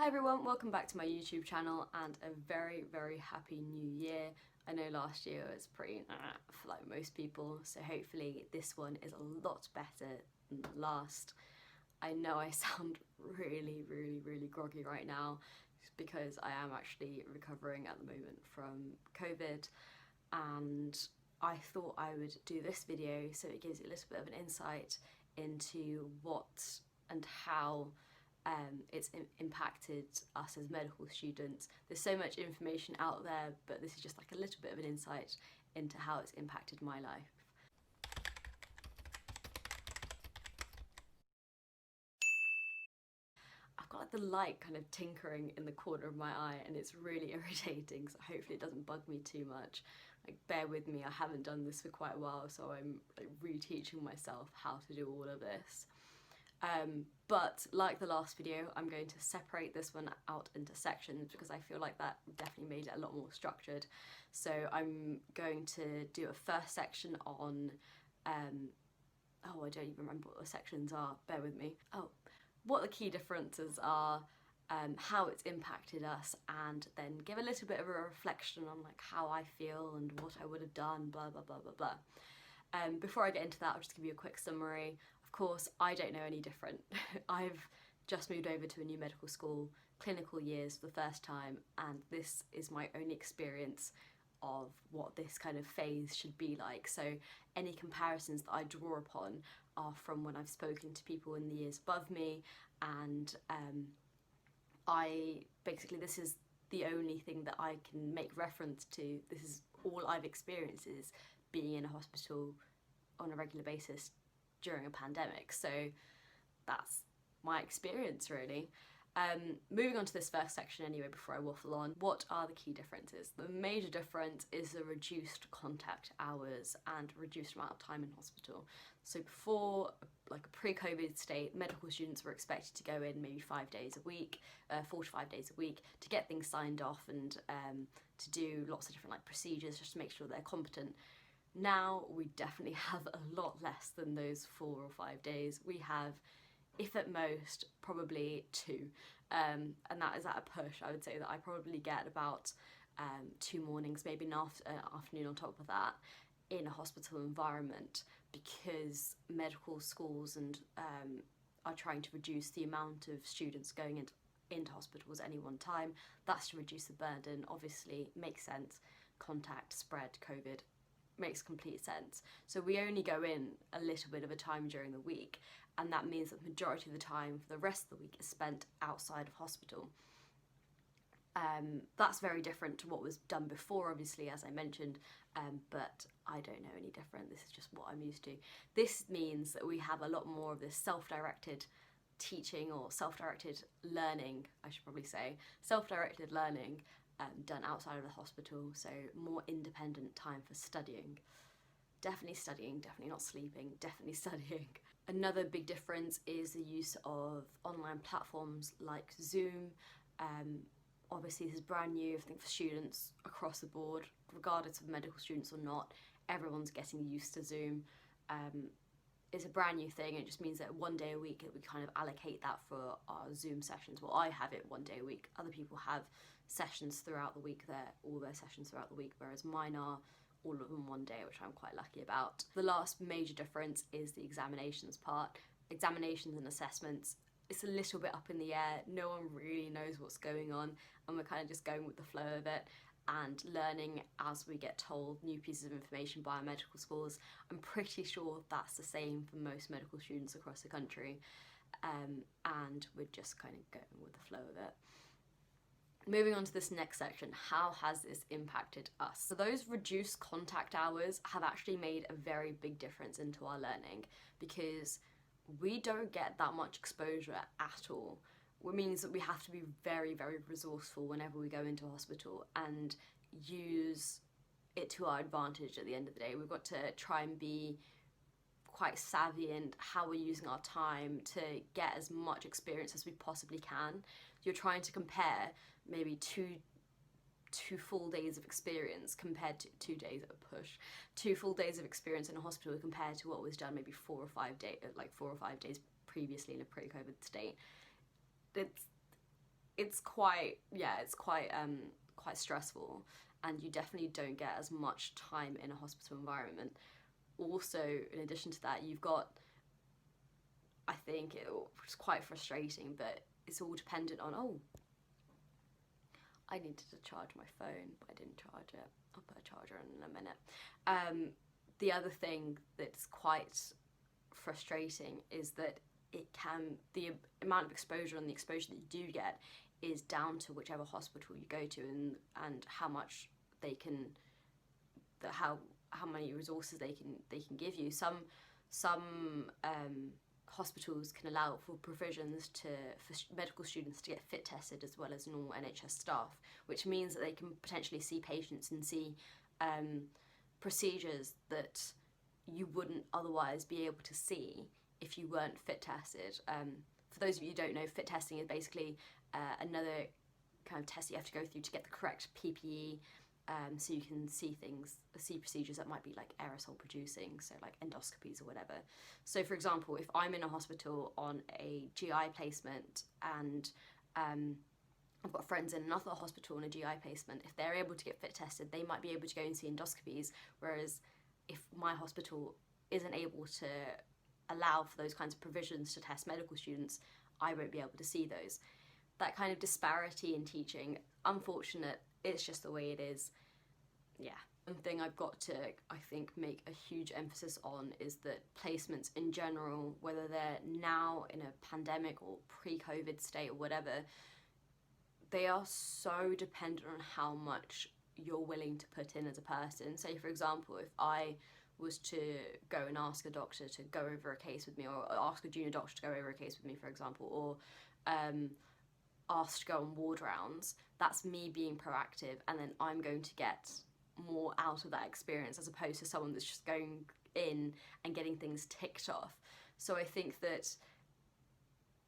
Hi everyone, welcome back to my YouTube channel and a very happy new year. I know last year was pretty for like most people, so hopefully this one is a lot better than the last. I know I sound really groggy right now because I am actually recovering at the moment from COVID, and I thought I would do this video so it gives you a little bit of an insight into what and how it's impacted us as medical students. There's so much information out there, but this is just like a little bit of an insight into how it's impacted my life. I've got like the light kind of tinkering in the corner of my eye and it's really irritating, so hopefully it doesn't bug me too much. Like, bear with me, I haven't done this for quite a while, so I'm like reteaching myself how to do all of this. But like the last video, I'm going to separate this one out into sections because I feel like that definitely made it a lot more structured. So I'm going to do a first section on, oh, I don't even remember what the sections are, bear with me. Oh, what the key differences are, how it's impacted us, and then give a little bit of a reflection on like how I feel and what I would have done, blah blah blah blah blah. Before I get into that, I'll just give you a quick summary. Of course, I don't know any different. I've just moved over to a new medical school, clinical years for the first time, and this is my only experience of what this kind of phase should be like. So any comparisons that I draw upon are from when I've spoken to people in the years above me, and this is the only thing that I can make reference to. This is all I've experienced, is being in a hospital on a regular basis during a pandemic, so that's my experience really. Moving on to this first section anyway, before I waffle on, what are the key differences? The major difference is the reduced contact hours and reduced amount of time in hospital. So before, like a pre-COVID state, medical students were expected to go in maybe 5 days a week, 4 to 5 days a week, to get things signed off and to do lots of different like procedures just to make sure they're competent. Now we definitely have a lot less than those 4 or 5 days. We have, if at most, probably 2, and that is at a push. I would say that I probably get about 2 mornings, maybe an afternoon on top of that, in a hospital environment, because medical schools and are trying to reduce the amount of students going into hospitals at any one time. That's to reduce the burden. Obviously, makes sense. Contact, spread, COVID, makes complete sense. So we only go in a little bit of a time during the week, and that means that the majority of the time for the rest of the week is spent outside of hospital. That's very different to what was done before, obviously, as I mentioned, but I don't know any different. This is just what I'm used to. This means that we have a lot more of this self-directed teaching, or self-directed learning, I should probably say, self-directed learning done outside of the hospital, so more independent time for studying. Definitely studying, definitely not sleeping, definitely studying. Another big difference is the use of online platforms like Zoom. Obviously this is brand new, I think, for students across the board, regardless of medical students or not. Everyone's getting used to Zoom. It's a brand new thing. It just means that 1 day a week we kind of allocate that for our Zoom sessions. Well, I have it 1 day a week. Other people have sessions throughout the week, all their sessions throughout the week, whereas mine are all of them 1 day, which I'm quite lucky about. The last major difference is the examinations part. Examinations and assessments, it's a little bit up in the air. No one really knows what's going on, and we're kind of just going with the flow of it and learning as we get told new pieces of information by our medical schools. I'm pretty sure that's the same for most medical students across the country, and we're just kind of going with the flow of it. Moving on to this next section, how has this impacted us? So those reduced contact hours have actually made a very big difference into our learning, because we don't get that much exposure at all. Which means that we have to be very resourceful whenever we go into a hospital and use it to our advantage at the end of the day. We've got to try and be quite savvy in how we're using our time to get as much experience as we possibly can. You're trying to compare maybe two full days of experience compared to 2 days at a push. 2 full days of experience in a hospital compared to what was done maybe 4 or 5 days, like 4 or 5 days previously in a pre-COVID state. it's quite quite stressful, and you definitely don't get as much time in a hospital environment. Also, in addition to that, you've got, I think it's quite frustrating, but it's all dependent on, oh, I needed to charge my phone, but I didn't charge it. I'll put a charger in a minute. The other thing that's quite frustrating is that the amount of exposure and the exposure that you do get is down to whichever hospital you go to, and how much they can, how many resources they can give you. Some hospitals can allow for provisions for medical students to get fit tested as well as normal NHS staff, which means that they can potentially see patients and see procedures that you wouldn't otherwise be able to see if you weren't fit tested. For those of you who don't know, fit testing is basically another kind of test you have to go through to get the correct PPE, so you can see procedures that might be like aerosol producing, so like endoscopies or whatever. So for example, if I'm in a hospital on a GI placement and I've got friends in another hospital on a GI placement, if they're able to get fit tested, they might be able to go and see endoscopies, whereas if my hospital isn't able to allow for those kinds of provisions to test medical students, I won't be able to see those. That kind of disparity in teaching, unfortunate, it's just the way it is. Yeah. One thing I've got to, I think, make a huge emphasis on is that placements in general, whether they're now in a pandemic or pre-COVID state or whatever, they are so dependent on how much you're willing to put in as a person. Say, for example, if I was to go and ask a doctor to go over a case with me, or ask a junior doctor to go over a case with me, for example, or asked to go on ward rounds, that's me being proactive, and then I'm going to get more out of that experience as opposed to someone that's just going in and getting things ticked off. So I think that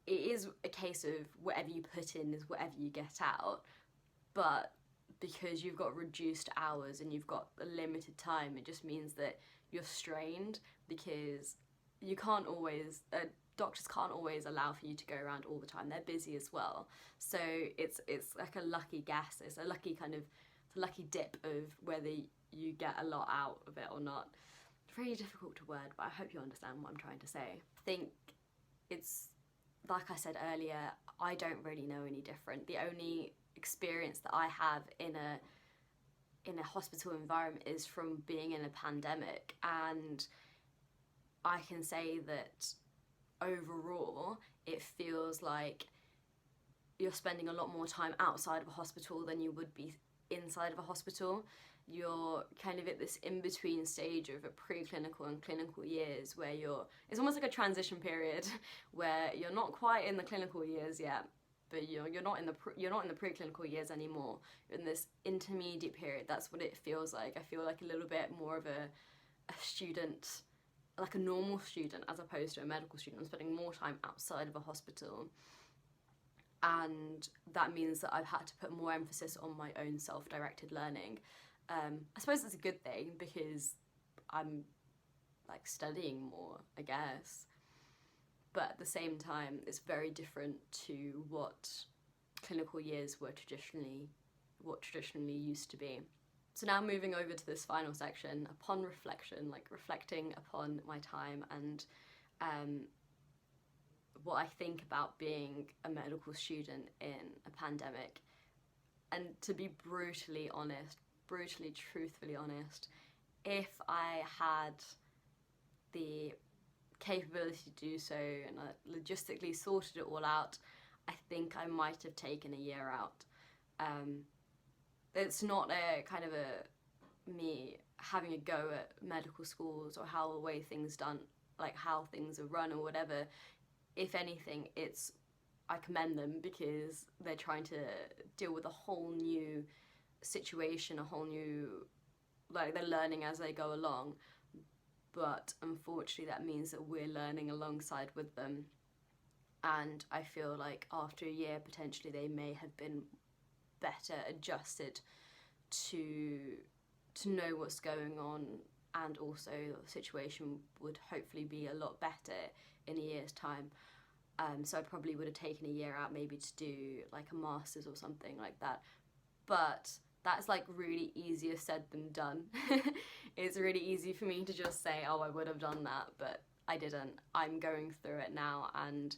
it is a case of whatever you put in is whatever you get out, but because you've got reduced hours and you've got a limited time, it just means that you're strained, because you can't always, doctors can't always allow for you to go around all the time. They're busy as well. So it's like a lucky guess. It's a lucky dip of whether you get a lot out of it or not. It's really difficult to word, but I hope you understand what I'm trying to say. I think it's, like I said earlier, I don't really know any different. The only experience that I have in a hospital environment is from being in a pandemic, and I can say that overall it feels like you're spending a lot more time outside of a hospital than you would be inside of a hospital. You're kind of at this in-between stage of a preclinical and clinical years where it's almost like a transition period where you're not quite in the clinical years yet, but you're not in the preclinical years anymore. You're in this intermediate period. That's what it feels like. I feel like a little bit more of a student, like a normal student as opposed to a medical student. I'm spending more time outside of a hospital, and that means that I've had to put more emphasis on my own self-directed learning. I suppose it's a good thing because I'm like studying more, I guess, but at the same time it's very different to what clinical years were traditionally used to be. So now moving over to this final section, upon reflection, like reflecting upon my time and what I think about being a medical student in a pandemic. And to be brutally truthfully honest, if I had the capability to do so and I logistically sorted it all out, I think I might have taken a year out. It's not a kind of me having a go at medical schools or how the way things done, like how things are run or whatever. If anything, I commend them because they're trying to deal with a whole new situation, a whole new, like they're learning as they go along. But unfortunately that means that we're learning alongside with them. And I feel like after a year, potentially they may have been better adjusted to know what's going on, and also the situation would hopefully be a lot better in a year's time. So I probably would have taken a year out maybe to do like a master's or something like that. But that's like really easier said than done. It's really easy for me to just say, oh, I would have done that, but I didn't. I'm going through it now, and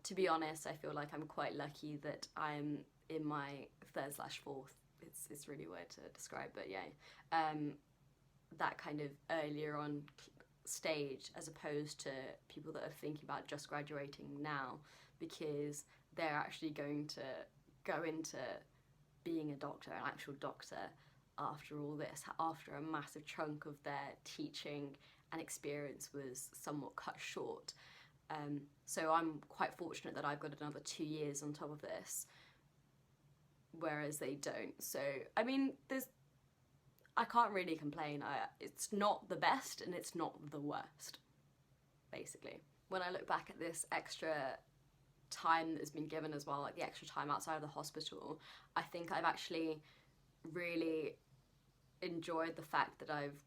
to be honest, I feel like I'm quite lucky that I'm in my third/fourth. It's really weird to describe, but yeah, that kind of earlier on stage as opposed to people that are thinking about just graduating now, because they're actually going to go into being a doctor, an actual doctor, after all this, after a massive chunk of their teaching and experience was somewhat cut short. So I'm quite fortunate that I've got another 2 years on top of this, whereas they don't. So, I mean, I can't really complain. It's not the best and it's not the worst, basically. When I look back at this extra time that's been given as well, like the extra time outside of the hospital, I think I've actually really enjoyed the fact that I've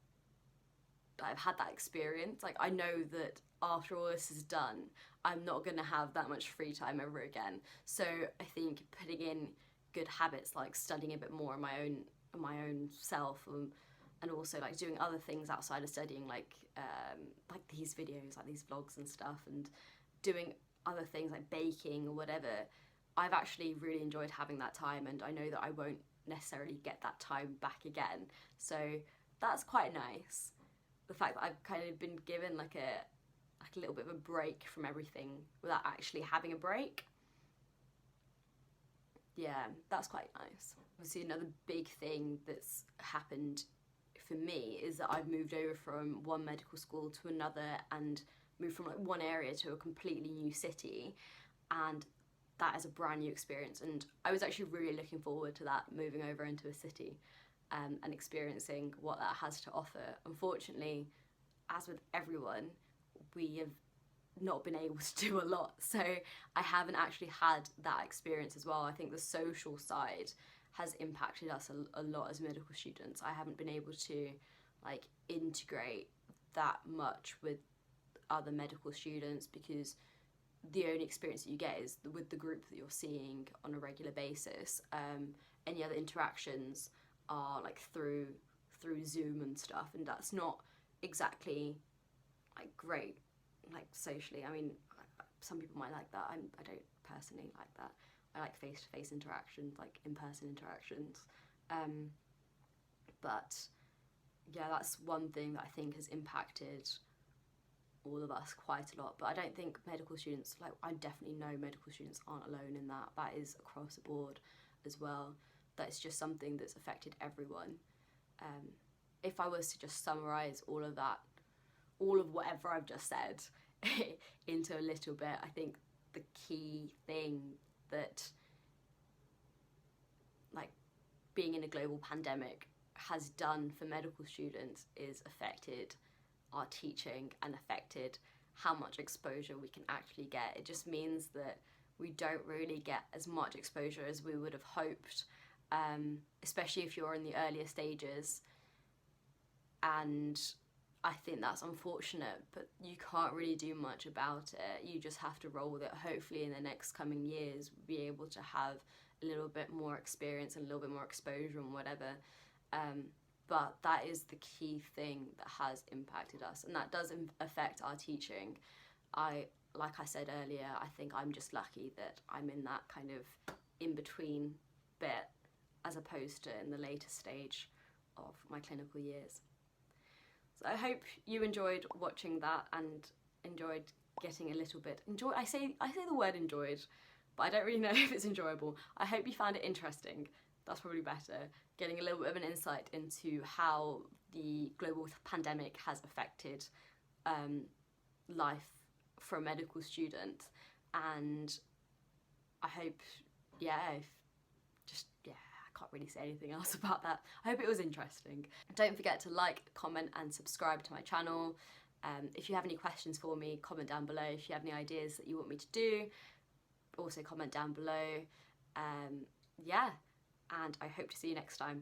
had that experience. Like, I know that after all this is done, I'm not going to have that much free time ever again. So I think putting in good habits, like studying a bit more on my own self, and also like doing other things outside of studying, like these videos, like these vlogs and stuff, and doing other things like baking or whatever, I've actually really enjoyed having that time, and I know that I won't necessarily get that time back again. So that's quite nice. The fact that I've kind of been given like a little bit of a break from everything without actually having a break. Yeah, that's quite nice. Obviously, another big thing that's happened for me is that I've moved over from one medical school to another, and moved from like one area to a completely new city, and that is a brand new experience. And I was actually really looking forward to that, moving over into a city, and experiencing what that has to offer. Unfortunately, as with everyone, we have not been able to do a lot, so I haven't actually had that experience as well. I think the social side has impacted us a lot as medical students. I haven't been able to like integrate that much with other medical students, because the only experience that you get is with the group that you're seeing on a regular basis. Any other interactions are like through Zoom and stuff, and that's not exactly like great, like socially. I mean, some people might like that. I don't personally like that. I like face-to-face interactions, like in-person interactions. But yeah, that's one thing that I think has impacted all of us quite a lot. But I don't think medical students, like, I definitely know medical students aren't alone in that. That is across the board as well. That's just something that's affected everyone. If I was to just summarise all of that, all of whatever I've just said into a little bit, I think the key thing that, like, being in a global pandemic has done for medical students is affected our teaching and affected how much exposure we can actually get. It just means that we don't really get as much exposure as we would have hoped, especially if you're in the earlier stages. And I think that's unfortunate, but you can't really do much about it. You just have to roll with it. Hopefully in the next coming years, we'll be able to have a little bit more experience and a little bit more exposure and whatever. But that is the key thing that has impacted us, and that does affect our teaching. Like I said earlier, I think I'm just lucky that I'm in that kind of in-between bit, as opposed to in the later stage of my clinical years. So I hope you enjoyed watching that and enjoyed getting a little bit I say the word enjoyed, but I don't really know if it's enjoyable. I hope you found it interesting. That's probably better. Getting a little bit of an insight into how the global pandemic has affected life for a medical student. And I hope, I can't really say anything else about that. I hope it was interesting. Don't forget to like, comment and subscribe to my channel. If you have any questions for me, comment down below. If you have any ideas that you want me to do, also comment down below. And I hope to see you next time.